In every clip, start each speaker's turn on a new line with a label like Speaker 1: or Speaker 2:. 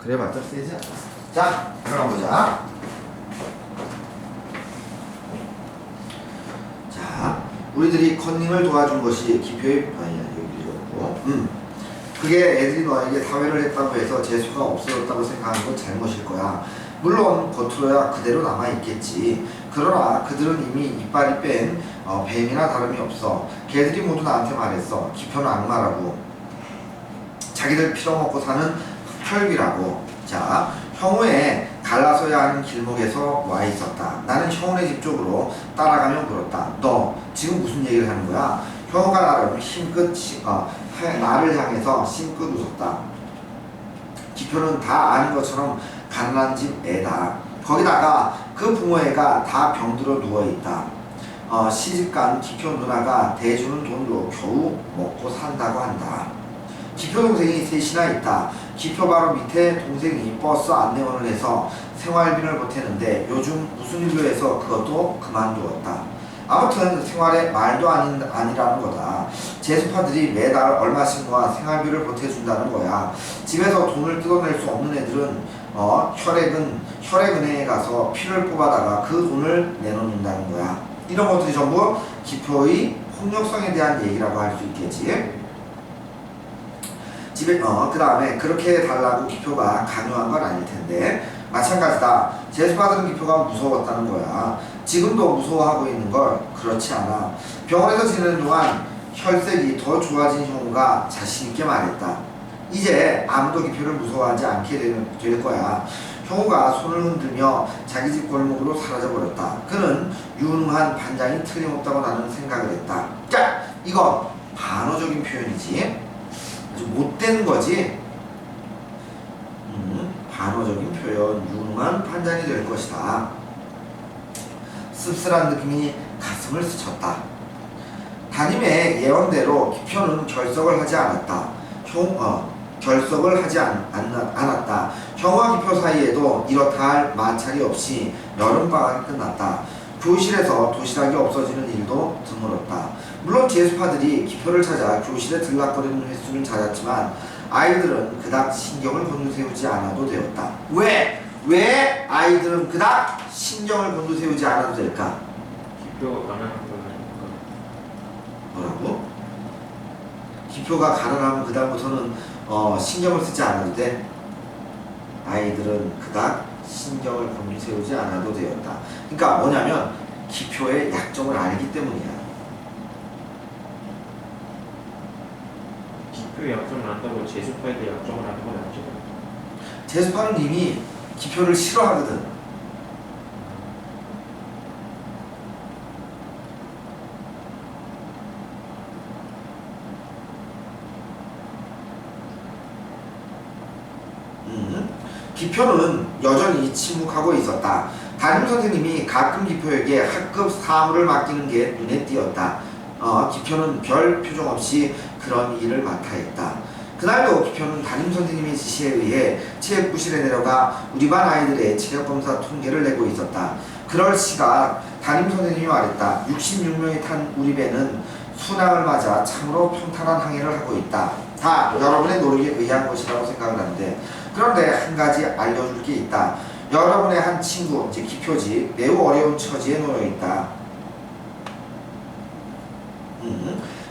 Speaker 1: 그래봤자 세지 않아. 자, 들어가 보자. 자, 우리들이 컨닝을 도와준 것이 기표의 아니야 여기 읽었고, 그게 애들이 너에게 사회를 했다고 해서 재수가 없어졌다고 생각하는 건 잘못일 거야. 물론 겉으로야 그대로 남아있겠지. 그러나 그들은 이미 이빨이 뺀 뱀이나 다름이 없어. 걔들이 모두 나한테 말했어. 기표는 악마라고. 자기들 필요먹고 사는 흡혈귀라고. 자, 형우에 갈라서야 하는 길목에서 와 있었다. 나는 형우네 집 쪽으로 따라가며 물었다. 너 지금 무슨 얘기를 하는 거야? 형우가 나를 나를 향해서 힘껏 웃었다. 기표는 다 아는 것처럼 가난한 집 애다. 거기다가 그 부모애가 다 병들어 누워있다. 시집간 기표 누나가 대주는 돈으로 겨우 먹고 산다고 한다. 기표 동생이 셋이나 있다. 기표 바로 밑에 동생이 버스 안내원을 해서 생활비를 보태는데 요즘 무슨 일로 해서 그것도 그만두었다. 아무튼 생활에 말도 아니라는 거다. 재수파들이 매달 얼마씩 모아 생활비를 보태준다는 거야. 집에서 돈을 뜯어낼 수 없는 애들은 혈액은행에 가서 피를 뽑아다가 그 돈을 내놓는다는 거야. 이런 것들이 전부 기표의 폭력성에 대한 얘기라고 할 수 있겠지. 그 다음에 그렇게 해달라고 기표가 강요한 건 아닐 텐데 마찬가지다. 재수파들은 기표가 무서웠다는 거야. 지금도 무서워하고 있는 걸 그렇지 않아. 병원에서 지내는 동안 혈색이 더 좋아진 형우가 자신있게 말했다. 이제 아무도 기표를 무서워하지 않게 될 거야. 형우가 손을 흔들며 자기 집 골목으로 사라져버렸다. 그는 유능한 반장이 틀림없다고 나는 생각을 했다. 자, 이건 반어적인 표현이지. 아주 못된 거지. 반어적인 표현. 유능한 판단이 될 것이다. 씁쓸한 느낌이 가슴을 스쳤다. 담임의 예언대로 기표는 결석을 하지 않았다. 결석을 하지 않았다. 형과 기표 사이에도 이렇다 할 마찰이 없이 여름방학이 끝났다. 교실에서 도시락이 없어지는 일도 드물었다. 물론 재수파들이 기표를 찾아 교실에 들락거리는 횟수는 잦았지만 아이들은 그닥 신경을 곤두세우지 않아도 되었다. 왜 아이들은 그닥 신경을 곤두세우지 않아도 될까?
Speaker 2: 기표가 가난한 거니까.
Speaker 1: 뭐라고? 기표가 가난하면 그다음부터는 신경을 쓰지 않아도 돼? 아이들은 그닥 신경을 곤두세우지 않아도 되었다. 그러니까 뭐냐면 기표의 약점을 알기 때문이야.
Speaker 2: 기표의 약점을 안다고 재수파에 대해 약점을 아는 건 아니죠.
Speaker 1: 재수파는 이미 기표를 싫어하거든. 기표는 여전히 침묵하고 있었다. 담임선생님이 가끔 기표에게 학급 사무를 맡기는 게 눈에 띄었다. 기표는 별 표정 없이 그런 일을 맡아 했다. 그날도 기표는 담임선생님의 지시에 의해 체육부실에 내려가 우리 반 아이들의 체력검사 통계를 내고 있었다. 그럴 시각 담임선생님이 말했다. 66명이 탄 우리 배는 순항을 맞아 참으로 평탄한 항해를 하고 있다. 다 여러분의 노력에 의한 것이라고 생각을 하는데, 그런데 한 가지 알려줄 게 있다. 여러분의 한 친구, 이제 기표지, 매우 어려운 처지에 놓여 있다.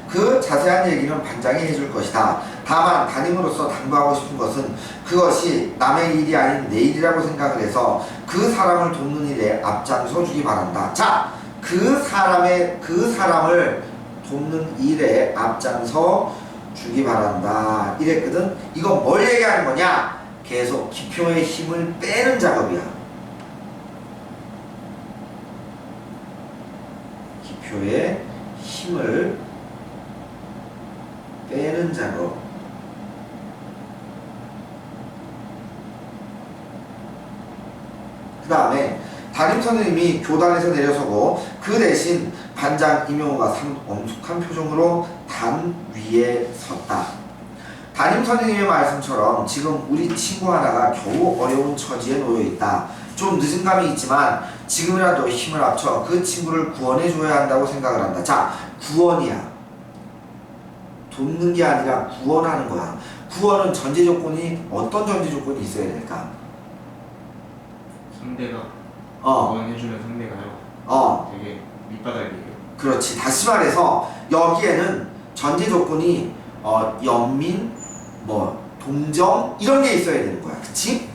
Speaker 1: 그 자세한 얘기는 반장이 해줄 것이다. 다만 담임으로서 당부하고 싶은 것은 그것이 남의 일이 아닌 내 일이라고 생각을 해서 그 사람을 돕는 일에 앞장서 주기 바란다. 자, 그 사람을 돕는 일에 앞장서 주기 바란다. 이랬거든. 이거 뭘 얘기하는 거냐? 계속 기표의 힘을 빼는 작업이야. 기표의 힘을 빼는 작업. 그 다음에 담임선생님이 교단에서 내려서고 그 대신 반장 임용호가 엄숙한 표정으로 단 위에 섰다. 담임선생님의 말씀처럼 지금 우리 친구 하나가 겨우 어려운 처지에 놓여있다. 좀 늦은 감이 있지만 지금이라도 힘을 합쳐 그 친구를 구원해줘야 한다고 생각을 한다. 자, 구원이야. 돕는 게 아니라 구원하는 거야. 구원은 전제 조건이 어떤 전제 조건이 있어야 될까?
Speaker 2: 상대가
Speaker 1: 어,
Speaker 2: 원해주는 상대가요. 되게 밑바닥이에요.
Speaker 1: 그렇지. 다시 말해서 여기에는 전제 조건이 연민, 뭐 동정 이런 게 있어야 되는 거야. 그치?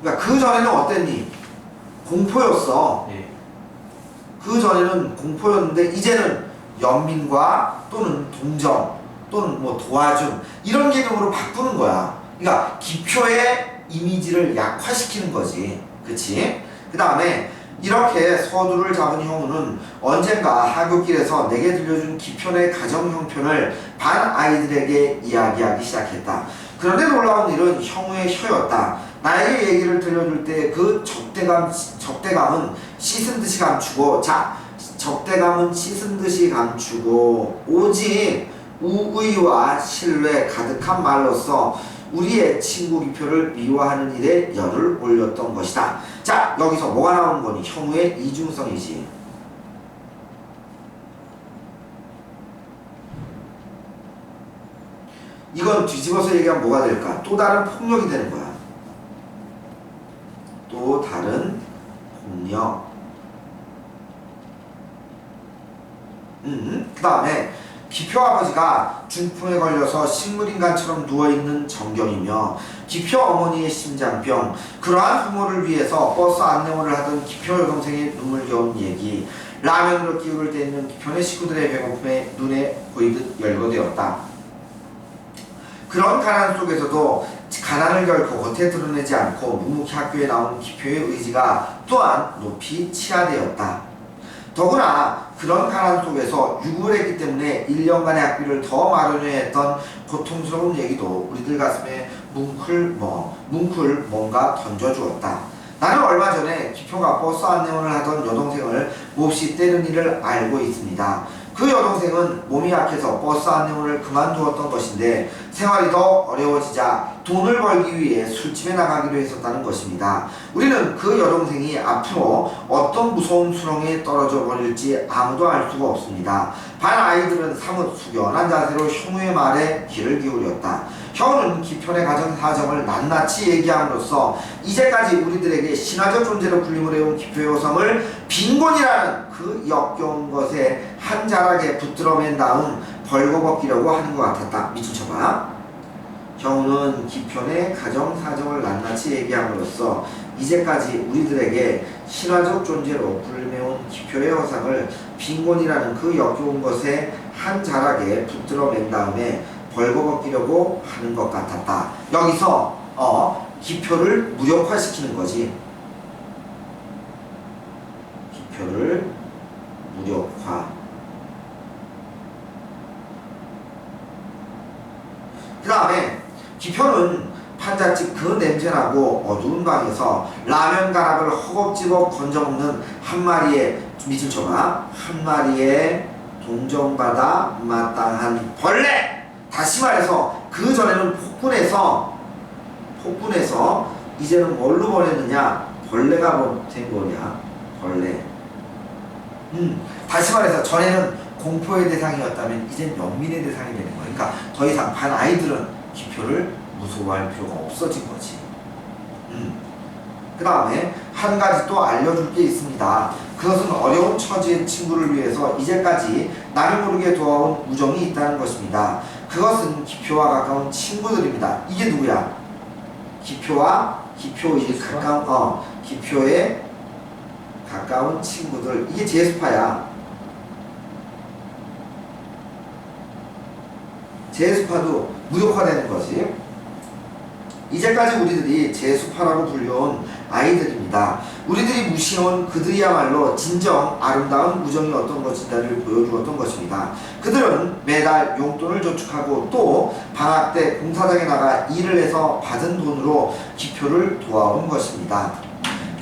Speaker 1: 그러니까 그 전에는 어땠니? 공포였어.
Speaker 2: 네.
Speaker 1: 그 전에는 공포였는데 이제는 연민과 또는 동정 또는 뭐 도와줌 이런 개념으로 바꾸는 거야. 그러니까 기표의 이미지를 약화시키는 거지. 그치? 그 다음에 이렇게 서두를 잡은 형우는 언젠가 하굣길에서 내게 들려준 기편의 가정 형편을 반 아이들에게 이야기하기 시작했다. 그런데 놀라운 일은 형우의 혀였다. 나에게 얘기를 들려줄 때 그 적대감은 씻은 듯이 감추고, 적대감은 씻은 듯이 감추고, 오직 우의와 신뢰 가득한 말로써 우리의 친구 기표를 미워하는 일에 열을 올렸던 것이다. 자, 여기서 뭐가 나오는 거니? 형우의 이중성이지. 이건 뒤집어서 얘기하면 뭐가 될까? 또 다른 폭력이 되는 거야. 또 다른 폭력. 그 다음에 기표 아버지가 중풍에 걸려서 식물인간처럼 누워있는 정경이며 기표 어머니의 심장병, 그러한 부모를 위해서 버스 안내원을 하던 기표 여동생의 눈물겨운 얘기, 라면으로 기울을 때 있는 기표네 식구들의 배고픔에 눈에 보이듯 열거되었다. 그런 가난 속에서도 가난을 결코 겉에 드러내지 않고 묵묵히 학교에 나온 기표의 의지가 또한 높이 치하되었다. 더구나 그런 가난 속에서 유급을 했기 때문에 1년간의 학비를 더 마련해야 했던 고통스러운 얘기도 우리들 가슴에 뭉클 뭔가 던져주었다. 나는 얼마 전에 기표가 버스 안내원을 하던 여동생을 몹시 때린 일을 알고 있습니다. 그 여동생은 몸이 약해서 버스 안내원을 그만두었던 것인데 생활이 더 어려워지자 돈을 벌기 위해 술집에 나가기로 했었다는 것입니다. 우리는 그 여동생이 앞으로 어떤 무서운 수렁에 떨어져 버릴지 아무도 알 수가 없습니다. 반 아이들은 사뭇 숙연한 자세로 형우의 말에 귀를 기울였다. 형우는 기편의 가정 사정을 낱낱이 얘기함으로써 이제까지 우리들에게 신화적 존재로 군림을 해온 기표의 호성을 빈곤이라는 그 역겨운 것에 한 자락에 붙들어맨 다음 벌거벗기려고 하는 것 같았다. 밑줄 쳐봐. 형우는 기편의 가정 사정을 낱낱이 얘기함으로써 이제까지 우리들에게 신화적 존재로 군림해온 기표의 허상을 빈곤이라는 그 역겨운 것에 한 자락에 붙들어맨 다음에 벌거벗기려고 하는 것 같았다. 여기서 기표를 무력화시키는 거지. 기표를 무력화. 그 다음에 기표는 판잣집 그 냄새나고 어두운 방에서 라면 가락을 허겁지겁 건져먹는 한 마리의, 밑줄 쳐봐, 한 마리의 동정받아 마땅한 벌레! 다시 말해서 그 전에는 폭군해서 이제는 뭘로 보냈느냐? 벌레가 된 거냐? 벌레. 다시 말해서 전에는 공포의 대상이었다면 이젠 연민의 대상이 되는 거야. 그러니까 더 이상 반 아이들은 기표를 무서워할 필요가 없어진 거지. 그 다음에 한 가지 또 알려줄 게 있습니다. 그것은 어려운 처지의 친구를 위해서 이제까지 나를 모르게 도와온 우정이 있다는 것입니다. 그것은 기표와 가까운 친구들입니다. 이게 기표의 가까운 친구들. 이게 제수파야. 제수파도 무력화되는 거지. 이제까지 우리들이 제수파라고 불려온 아이들입니다. 우리들이 무시해온 그들이야말로 진정 아름다운 우정이 어떤 것인가를 보여주었던 것입니다. 그들은 매달 용돈을 저축하고 또 방학 때 공사장에 나가 일을 해서 받은 돈으로 기표를 도와온 것입니다.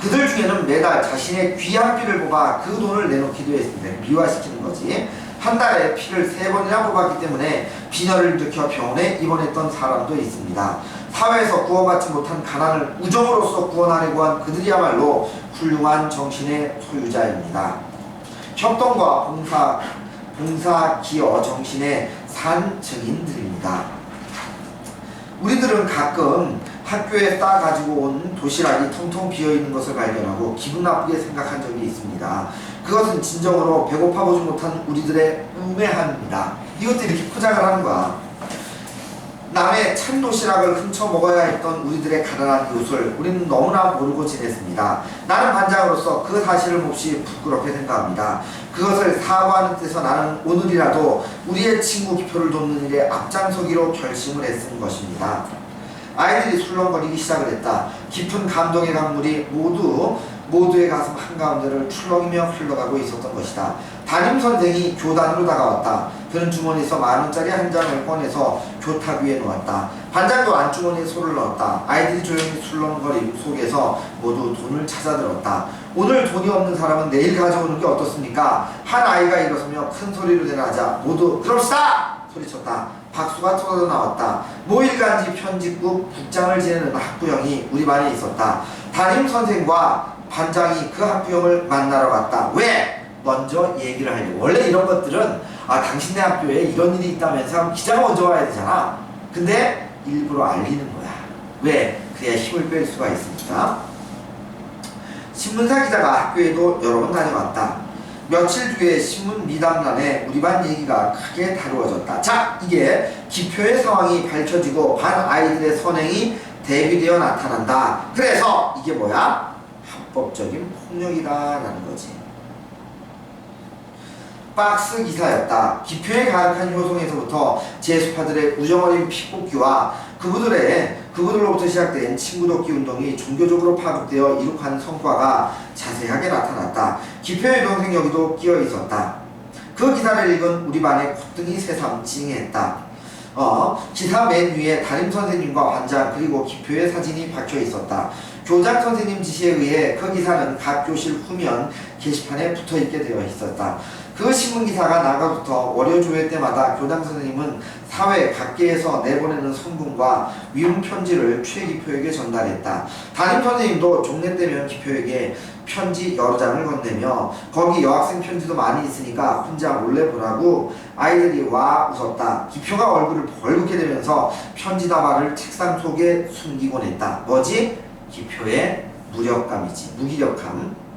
Speaker 1: 그들 중에는 매달 자신의 귀한 피를 뽑아 그 돈을 내놓기도 했습니다. 미화시키는 거지. 한 달에 피를 3번이나 뽑았기 때문에 빈혈을 일으켜 병원에 입원했던 사람도 있습니다. 사회에서 구원받지 못한 가난을 우정으로써 구원하려고 한 그들이야말로 훌륭한 정신의 소유자입니다. 협동과 봉사 기여 정신의 산 증인들입니다. 우리들은 가끔 학교에 싸가지고 온 도시락이 텅텅 비어있는 것을 발견하고 기분 나쁘게 생각한 적이 있습니다. 그것은 진정으로 배고파 보지 못한 우리들의 우매함입니다. 이것도 이렇게 포장을 하는 거야. 남의 찬 도시락을 훔쳐 먹어야 했던 우리들의 가난한 이웃을 우리는 너무나 모르고 지냈습니다. 나는 반장으로서 그 사실을 몹시 부끄럽게 생각합니다. 그것을 사과하는 뜻에서 나는 오늘이라도 우리의 친구 기표를 돕는 일에 앞장서기로 결심을 했은 것입니다. 아이들이 술렁거리기 시작을 했다. 깊은 감동의 강물이 모두의 가슴 한가운데를 출렁이며 흘러가고 있었던 것이다. 담임선생이 교단으로 다가왔다. 그는 주머니에서 10,000원짜리 한 장을 꺼내서 교탁 위에 놓았다. 반장도 안주머니에 손을 넣었다. 아이들이 조용히 술렁거림 속에서 모두 돈을 찾아들었다. 오늘 돈이 없는 사람은 내일 가져오는 게 어떻습니까? 한 아이가 일어서며 큰 소리로 내려하자 모두 그럽시다! 소리쳤다. 박수가 터져 나왔다. 모일간지 편집국 국장을 지내는 학부형이 우리 반에 있었다. 담임선생과 반장이 그 학부형을 만나러 갔다. 왜? 먼저 얘기를 하려고. 원래 이런 것들은 당신네 학교에 이런 일이 있다면서 기자가 먼저 와야 되잖아. 근데 일부러 알리는 거야. 왜? 그래야 힘을 뺄 수가 있으니까. 신문사 기자가 학교에도 여러 번 다녀왔다. 며칠 뒤에 신문 미담란에 우리 반 얘기가 크게 다루어졌다. 자, 이게 기표의 상황이 밝혀지고 반 아이들의 선행이 대비되어 나타난다. 그래서 이게 뭐야? 합법적인 폭력이다라는 거지. 박스 기사였다. 기표의 가득한 효성에서부터 제수파들의 우정어린 핏뽑기와 그분들로부터 시작된 친구돕기 운동이 종교적으로 파급되어 이룩한 성과가 자세하게 나타났다. 기표의 동생 여기도 끼어 있었다. 그 기사를 읽은 우리 반의 콧등이 새삼 찡했다. 기사 맨 위에 담임선생님과 반장 그리고 기표의 사진이 박혀 있었다. 교장 선생님 지시에 의해 그 기사는 각 교실 후면 게시판에 붙어있게 되어 있었다. 그 신문기사가 나가부터 월요조회 때마다 교장 선생님은 사회 각계에서 내보내는 선군과 위문 편지를 최기표에게 전달했다. 담임 선생님도 종례 때면 기표에게 편지 여러 장을 건네며 거기 여학생 편지도 많이 있으니까 혼자 몰래 보라고 아이들이 와 웃었다. 기표가 얼굴을 벌겋게 되면서 편지 다발을 책상 속에 숨기곤 했다. 뭐지? 기표의 무력감이지. 무기력함.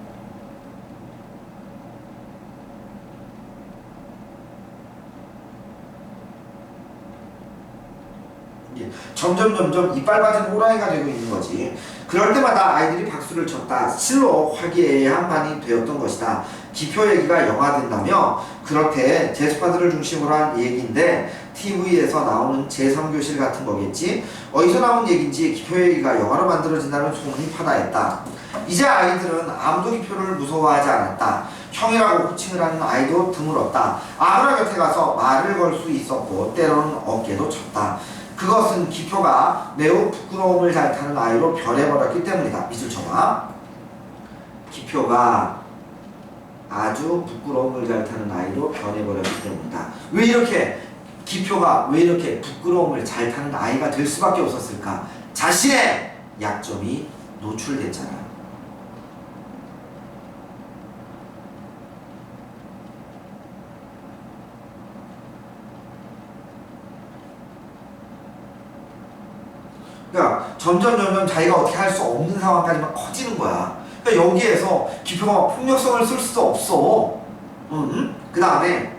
Speaker 1: 점점 이빨 빠진 호랑이가 되고 있는 거지. 그럴 때마다 아이들이 박수를 쳤다. 실로 화기애애한 반이 되었던 것이다. 기표 얘기가 영화된다며 그렇게 제수파들을 중심으로 한 얘기인데 TV에서 나오는 제3교실 같은 거겠지. 어디서 나온 얘기인지 기표 얘기가 영화로 만들어진다는 소문이 파다했다. 이제 아이들은 아무도 기표를 무서워하지 않았다. 형이라고 호칭을 하는 아이도 드물었다. 아무나 곁에 가서 말을 걸 수 있었고 때로는 어깨도 쳤다. 그것은 기표가 매우 부끄러움을 잘 타는 아이로 변해버렸기 때문이다. 밑줄 쳐봐. 기표가 아주 부끄러움을 잘 타는 아이로 변해버렸기 때문이다. 기표가 왜 이렇게 부끄러움을 잘 타는 아이가 될 수밖에 없었을까? 자신의 약점이 노출됐잖아. 그러니까 점점 자기가 어떻게 할 수 없는 상황까지 막 커지는 거야. 그러니까 여기에서 기표가 막 폭력성을 쓸 수도 없어. 그 다음에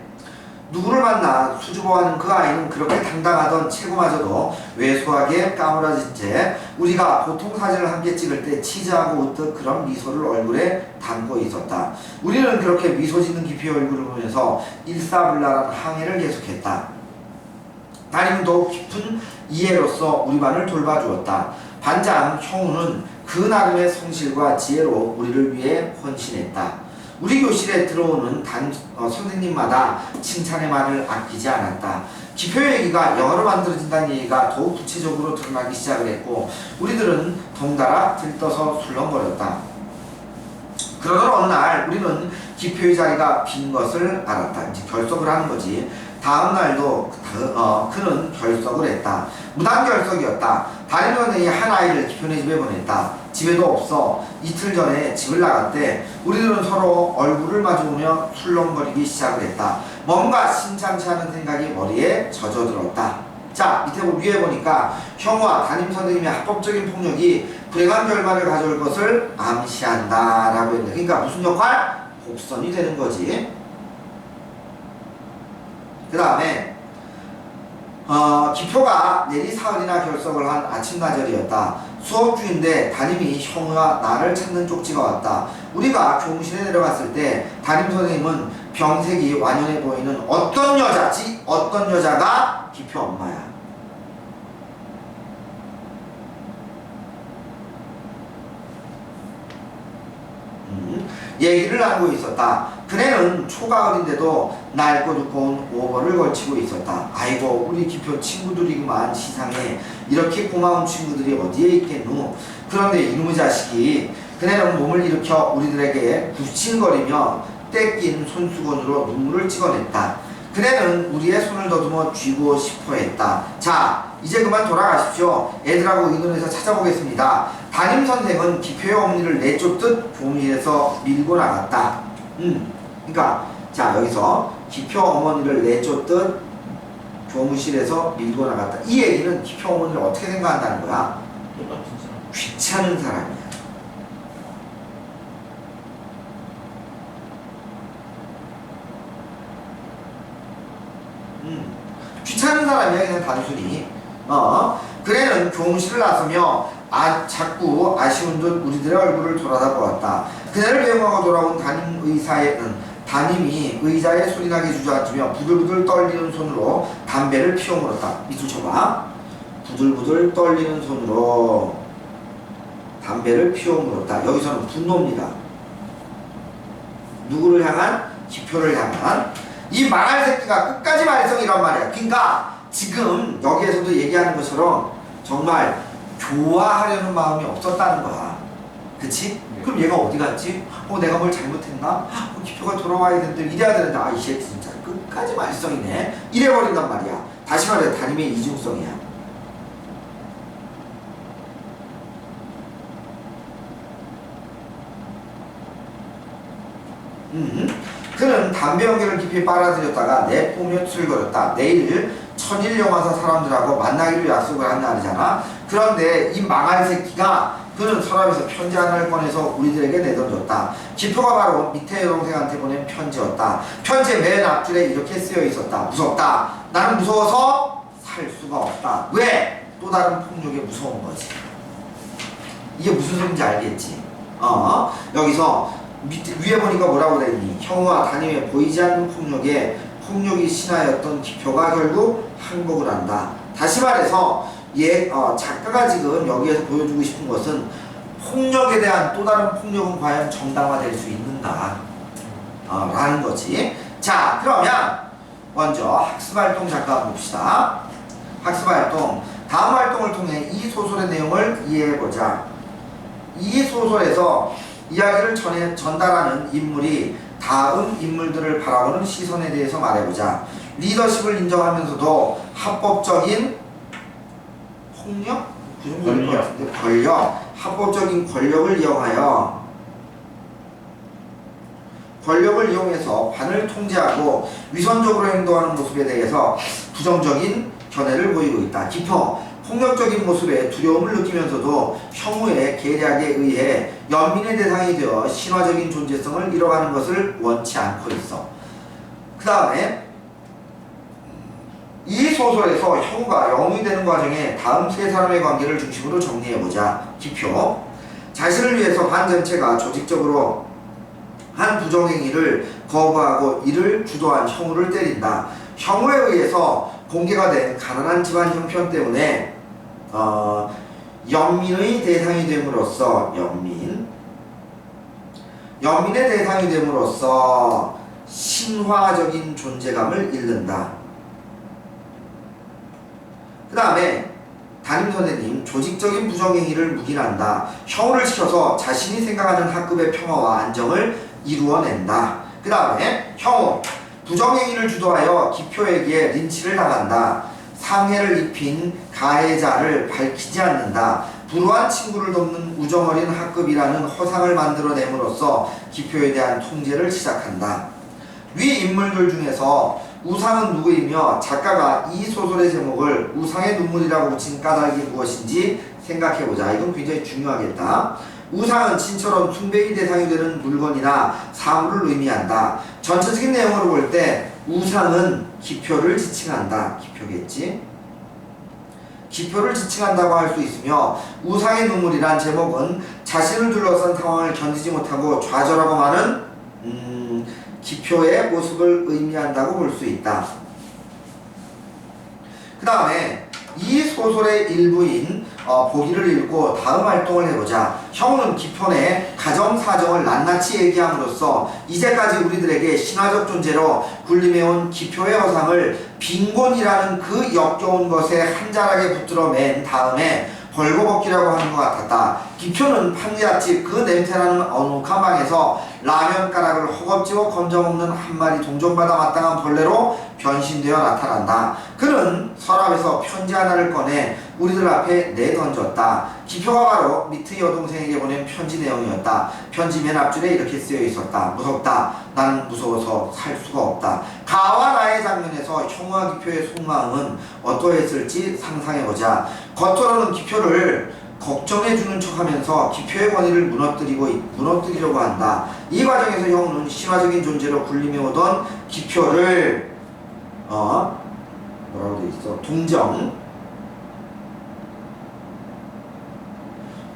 Speaker 1: 누구를 만나 수줍어하는 그 아이는 그렇게 당당하던 체구마저도 왜소하게 까무라진 채 우리가 보통 사진을 함께 찍을 때 치즈하고 웃듯 그런 미소를 얼굴에 담고 있었다. 우리는 그렇게 미소 짓는 기표의 얼굴을 보면서 일사불란한 항해를 계속했다. 담임은 더욱 깊은 이해로서 우리 반을 돌봐주었다. 반장 형우는 그 나름의 성실과 지혜로 우리를 위해 헌신했다. 우리 교실에 들어오는 선생님마다 칭찬의 말을 아끼지 않았다. 기표 얘기가 영어로 만들어진다는 얘기가 더욱 구체적으로 드러나기 시작을 했고 우리들은 덩달아 들떠서 술렁거렸다. 그러던 어느 날 우리는 기표의 자리가 빈 것을 알았다. 이제 결석을 하는 거지. 다음 날도 그는 결석을 했다. 무단결석이었다. 담임 선생이 한 아이를 기표네 집에 보냈다. 집에도 없어. 이틀 전에 집을 나갔대. 우리들은 서로 얼굴을 마주보며 술렁거리기 시작을 했다. 뭔가 심상치 않은 생각이 머리에 젖어들었다. 자, 밑에 위에 보니까 형우와 담임 선생님의 합법적인 폭력이 불행한 결과를 가져올 것을 암시한다 라고 했는데, 그러니까 무슨 역할? 곡선이 되는 거지. 그 다음에 기표가 내리 사흘이나 결석을 한 아침나절이었다. 수업 중인데 담임이 형우와 나를 찾는 쪽지가 왔다. 우리가 교무실에 내려갔을 때 담임 선생님은 병색이 완연해 보이는 어떤 여자지? 어떤 여자가 기표 엄마야. 얘기를 나누고 있었다. 그네는 초가 어린데도 낡고 두꺼운 오버를 걸치고 있었다. 아이고, 우리 기표 친구들이구만. 시상에 이렇게 고마운 친구들이 어디에 있겠누. 그런데 이놈의 자식이, 그네는 몸을 일으켜 우리들에게 굽신거리며 떼낀 손수건으로 눈물을 찍어냈다. 그네는 우리의 손을 더듬어 쥐고 싶어 했다. 자, 이제 그만 돌아가십시오. 애들하고 의논해서 찾아보겠습니다. 담임 선생은 기표의 어머니를 내쫓듯 교무실에서 밀고 나갔다. 그러니까 자, 여기서 기표 어머니를 내쫓듯 교무실에서 밀고 나갔다. 이 얘기는 기표 어머니를 어떻게 생각한다는 거야?
Speaker 2: 똑같은 사람.
Speaker 1: 귀찮은 사람이야. 귀찮은 사람이야, 그냥 단순히. 그래는 교무실을 나서며 자꾸 아쉬운 듯 우리들의 얼굴을 돌아다보았다. 그네를 배웅하고 돌아온 담임 의사는 담임이 의자에 소리나게 주저앉으며 부들부들 떨리는 손으로 담배를 피워 물었다. 밑줄 쳐봐. 부들부들 떨리는 손으로 담배를 피워 물었다. 여기서는 분노입니다. 누구를 향한? 기표를 향한. 이 망할 새끼가 끝까지 말썽이란 말이야. 그러니까 지금 여기에서도 얘기하는 것처럼 정말 교화하려는 마음이 없었다는 거야. 그치?
Speaker 2: 네.
Speaker 1: 그럼 얘가 어디 갔지? 내가 뭘 잘못했나? 기표가 돌아와야 되는데 이래야 되는데 이 새끼 진짜 끝까지 말썽이네. 이래버린단 말이야. 다시 말해, 담임의 이중성이야. 그는 담배 연기를 깊이 빨아들였다가 내뿜며 투덜거렸다. 내일 천일영화사 사람들하고 만나기로 약속을 한 날이잖아. 그런데 이 망할 새끼가 그는 서랍에서 편지 하나를 꺼내서 우리들에게 내던졌다. 기표가 바로 밑에 여동생한테 보낸 편지였다. 편지의 맨 앞줄에 이렇게 쓰여 있었다. 무섭다. 나는 무서워서 살 수가 없다. 왜? 또 다른 폭력에 무서운 거지. 이게 무슨 소린지 알겠지? 여기서 위에 보니까 뭐라고 되니? 형우와 담임의 보이지 않는 폭력에 폭력이 신하였던 기표가 결국 항복을 한다. 다시 말해서 작가가 지금 여기에서 보여주고 싶은 것은 폭력에 대한 또 다른 폭력은 과연 정당화될 수 있는가 라는 거지. 자, 그러면 먼저 학습활동 잠깐 봅시다. 학습활동, 다음 활동을 통해 이 소설의 내용을 이해해보자. 이 소설에서 이야기를 전달하는 인물이 다음 인물들을 바라보는 시선에 대해서 말해보자. 리더십을 인정하면서도 합법적인 폭력? 그 정도일 것 같은데, 합법적인 권력을 이용해서 반을 통제하고 위선적으로 행동하는 모습에 대해서 부정적인 견해를 보이고 있다. 기표, 폭력적인 모습에 두려움을 느끼면서도 형우의 계략에 의해 연민의 대상이 되어 신화적인 존재성을 잃어가는 것을 원치 않고 있어. 그 다음에 이 소설에서 형우가 영웅이 되는 과정에 다음 세 사람의 관계를 중심으로 정리해보자. 기표, 자신을 위해서 반 전체가 조직적으로 한 부정행위를 거부하고 이를 주도한 형우를 때린다. 형우에 의해서 공개가 된 가난한 집안 형편 때문에 연민의 대상이 됨으로써 연민의 대상이 됨으로써 신화적인 존재감을 잃는다. 그 다음에 담임 선생님, 조직적인 부정행위를 묵인한다. 형우를 시켜서 자신이 생각하는 학급의 평화와 안정을 이루어낸다. 그 다음에 형우, 부정행위를 주도하여 기표에게 린치를 당한다. 상해를 입힌 가해자를 밝히지 않는다. 불우한 친구를 돕는 우정어린 학급이라는 허상을 만들어냄으로써 기표에 대한 통제를 시작한다. 위 인물들 중에서 우상은 누구이며 작가가 이 소설의 제목을 우상의 눈물이라고 붙인 까닭이 무엇인지 생각해보자. 이건 굉장히 중요하겠다. 우상은 신처럼 숭배의 대상이 되는 물건이나 사물을 의미한다. 전체적인 내용으로 볼 때 우상은 기표를 지칭한다. 기표겠지? 기표를 지칭한다고 할 수 있으며 우상의 눈물이란 제목은 자신을 둘러싼 상황을 견디지 못하고 좌절하고 마는 기표의 모습을 의미한다고 볼 수 있다. 그 다음에 이 소설의 일부인 보기를 읽고 다음 활동을 해보자. 형우는 기표 내 가정사정을 낱낱이 얘기함으로써 이제까지 우리들에게 신화적 존재로 군림해온 기표의 허상을 빈곤이라는 그 역겨운 것에 한 자락에 붙들어 맨 다음에 벌거벗기라고 하는 것 같았다. 기표는 판잣집 그 냄새나는 어둑한 방에서 라면가락을 허겁지겁 건져먹는 한 마리 동정받아 마땅한 벌레로 변신되어 나타난다. 그는 서랍에서 편지 하나를 꺼내 우리들 앞에 내던졌다. 기표가 바로 미트 여동생에게 보낸 편지 내용이었다. 편지 맨 앞줄에 이렇게 쓰여 있었다. 무섭다. 나는 무서워서 살 수가 없다. 가와 나의 장면에서 형우와 기표의 속마음은 어떠했을지 상상해보자. 겉으로는 기표를 걱정해주는 척하면서 기표의 권위를 무너뜨리려고 한다. 이 과정에서 형우는 신화적인 존재로 군림해오던 기표를 뭐라고 돼 있어?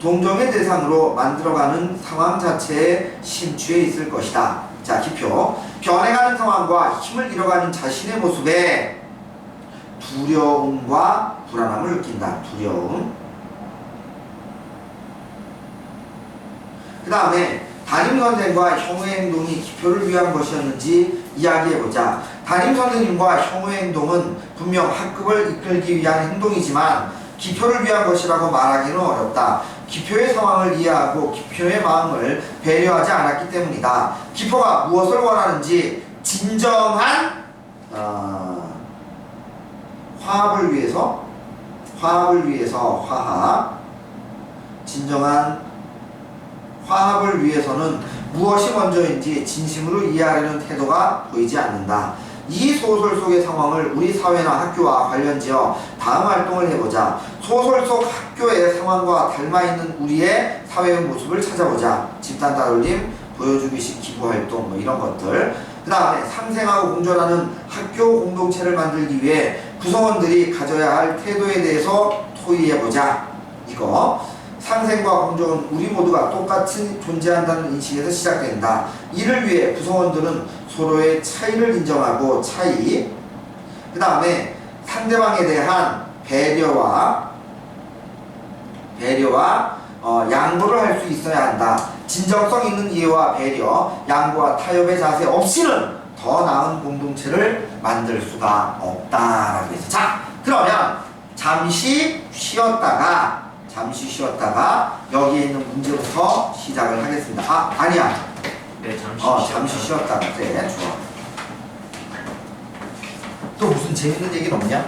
Speaker 1: 동정의 대상으로 만들어가는 상황 자체에 심취해 있을 것이다. 자, 기표. 변해가는 상황과 힘을 잃어가는 자신의 모습에 두려움과 불안함을 느낀다. 두려움. 그 다음에 담임선생과 형우의 행동이 기표를 위한 것이었는지 이야기해보자. 담임선생님과 형우의 행동은 분명 학급을 이끌기 위한 행동이지만 기표를 위한 것이라고 말하기는 어렵다. 기표의 상황을 이해하고 기표의 마음을 배려하지 않았기 때문이다. 기표가 무엇을 원하는지 진정한 화합을 위해서 진정한 화합을 위해서는 무엇이 먼저인지 진심으로 이해하려는 태도가 보이지 않는다. 이 소설 속의 상황을 우리 사회나 학교와 관련지어 다음 활동을 해보자. 소설 속 학교의 상황과 닮아있는 우리의 사회의 모습을 찾아보자. 집단 따돌림, 보여주기식 기부활동 뭐 이런 것들. 그 다음에 상생하고 공존하는 학교 공동체를 만들기 위해 구성원들이 가져야 할 태도에 대해서 토의해보자. 이거 상생과 공존은 우리 모두가 똑같이 존재한다는 인식에서 시작된다. 이를 위해 구성원들은 서로의 차이를 인정하고 그 다음에 상대방에 대한 배려와 양보를 할 수 있어야 한다. 진정성 있는 이해와 배려, 양보와 타협의 자세 없이는 더 나은 공동체를 만들 수가 없다라고 해서, 자, 그러면 잠시 쉬었다가 여기에 있는 문제부터 시작을 하겠습니다. 아니야.
Speaker 2: 네, 잠시
Speaker 1: 쉬었다가. 그래, 좋아. 또 무슨 재밌는 얘기는 없냐?